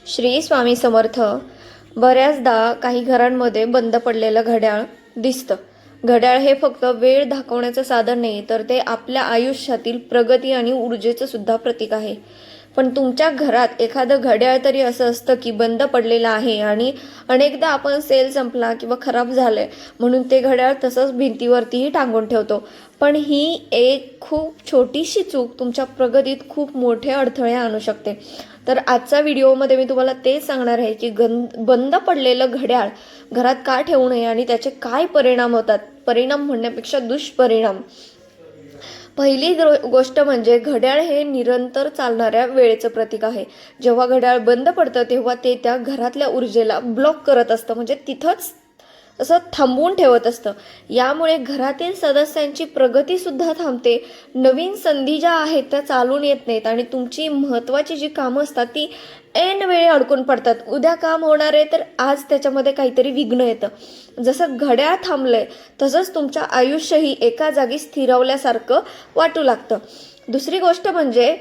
श्री स्वामी समर्थ. बऱ्याचदा काही घरांमध्ये बंद पडलेलं घड्याळ दिसतं. घड्याळ हे फक्त वेळ दाखवण्याचं साधन नाही, तर ते आपल्या आयुष्यातील प्रगती आणि ऊर्जेचं सुद्धा प्रतीक आहे. पण तुमच्या घरात एखादं घड्याळ तरी असं असतं की बंद पडलेलं आहे आणि अनेकदा आपण सेल संपला किंवा खराब झालंय म्हणून ते घड्याळ तसंच भिंतीवरतीही टांगून ठेवतो. पण ही एक खूप छोटीशी चूक तुमच्या प्रगतीत खूप मोठे अडथळे आणू शकते. तर आजच्या व्हिडिओमध्ये मी तुम्हाला तेच सांगणार आहे की बंद पडलेलं घड्याळ घरात का ठेवू नये आणि त्याचे काय परिणाम होतात. परिणाम म्हणण्यापेक्षा दुष्परिणाम. पहिली गोष्ट म्हणजे घड्याळ हे निरंतर चालणाऱ्या वेळेचं प्रतीक आहे. जेव्हा घड्याळ बंद पडतं तेव्हा ते त्या घरातल्या ऊर्जेला ब्लॉक करत असतं, म्हणजे तिथंच असं थांबवून ठेवत असतं. यामुळे घरातील सदस्यांची प्रगती सुद्धा थांबते. नवीन संधी ज्या आहेत त्या चालून येत नाहीत आणि तुमची महत्त्वाची जी कामं असतात ती ऐन वेळी अडकून पडतात. उद्या काम होणार आहे तर आज त्याच्यामध्ये काहीतरी विघ्न येतं. जसं घड्याळ थांबलंय तसंच तुमचं आयुष्यही एका जागी स्थिरावल्यासारखं वाटू लागतं. दुसरी गोष्ट म्हणजे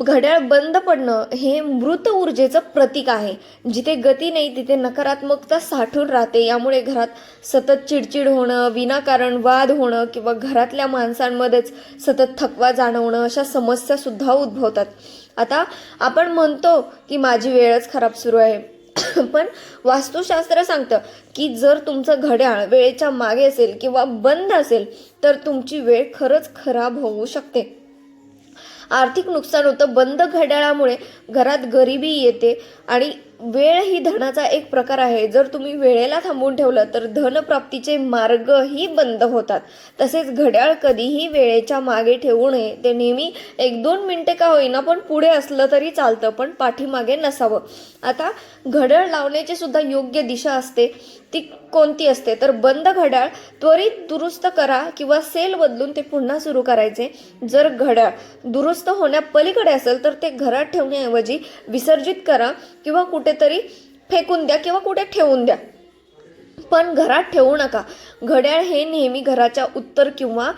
घड्याळ बंद पडणं हे मृत ऊर्जेचं प्रतीक आहे. जिथे गती नाही तिथे नकारात्मकता साठून राहते. यामुळे घरात सतत चिडचिड होणं, विनाकारण वाद होणं किंवा घरातल्या माणसांमध्येच सतत थकवा जाणवणं अशा समस्या सुद्धा उद्भवतात. आता आपण म्हणतो की माझी वेळच खराब सुरू आहे, पण वास्तुशास्त्र सांगतं की जर तुमचं घड्याळ वेळेच्या मागे असेल किंवा बंद असेल तर तुमची वेळ खरंच खराब होऊ शकते. आर्थिक नुकसान होतं. बंद घड्याळामुळे घरात गरिबी येते आणि वेळ ही धनाचा एक प्रकार आहे. जर तुम्ही वेळेला थांबवून ठेवलं तर धनप्राप्तीचे मार्गही बंद होतात. तसेच घड्याळ कधीही वेळेच्या मागे ठेवू नये. ते नेहमी 1-2 मिनिटे का होईना पण पुढे असलं तरी चालतं, पण पाठीमागे नसावं. आता घड्याळ लावण्याची सुद्धा योग्य दिशा असते. ती कोणती असते तर बंद घड्याळ त्वरित दुरुस्त करा किंवा सेल बदलून ते पुन्हा सुरू करायचे. जर घड्याळ दुरुस्त होण्यापलीकडे असेल तर ते घरात ठेवण्याऐवजी विसर्जित करा किंवा कुठेतरी फेकून द्या किंवा कुठे ठेवून द्या, पण घरात ठेवू नका. घड्याळ हे नेहमी घराच्या उत्तर किंवा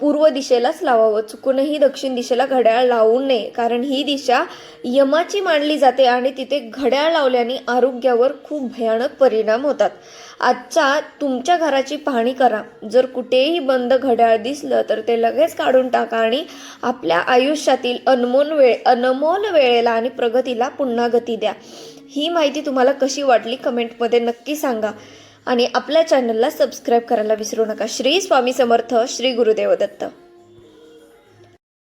पूर्व दिशेलाच लावावं. चुकूनही दक्षिण दिशेला घड्याळ लावू नये, कारण ही दिशा यमाची मानली जाते आणि तिथे घड्याळ लावल्याने आरोग्यावर खूप भयानक परिणाम होतात. आजच्या तुमच्या घराची पाहणी करा. जर कुठेही बंद घड्याळ दिसलं तर ते लगेच काढून टाका आणि आपल्या आयुष्यातील अनमोल वेळेला आणि प्रगतीला पुन्हा गती द्या. ही माहिती तुम्हाला कशी वाटली कमेंटमध्ये नक्की सांगा आणि आपल्या चॅनलला सबस्क्राईब करायला विसरू नका. श्री स्वामी समर्थ. श्री गुरुदेव दत्त.